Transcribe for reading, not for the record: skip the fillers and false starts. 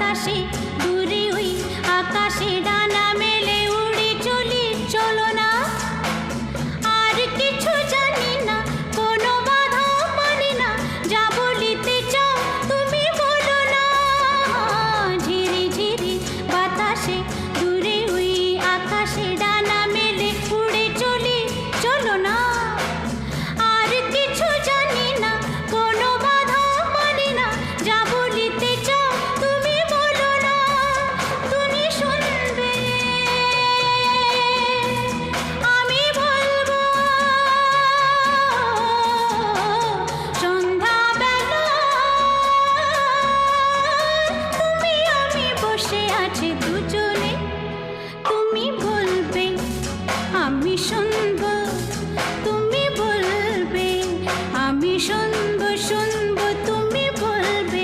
বাতাসে দূরে ওই আকাশে ডানা মেলে উড়ে চলি, চলো না। আর কিছু জানি না, কোনো বাধা মানি না, যা বলিতে চাও তুমি বলো না। ঝিরি ঝিরি বাতাসে দূরে ওই আকাশে ডানা মেলে উড়ে চলি, চলো না। আর কিছু জানি না, কোনো বাধা মানি না, যা বলিতে চাও তুমি বলো না। তুমি শুনবে, আমি বলবো। সন্ধ্যাবেলা তুমি আমি বসে আছি দুজন।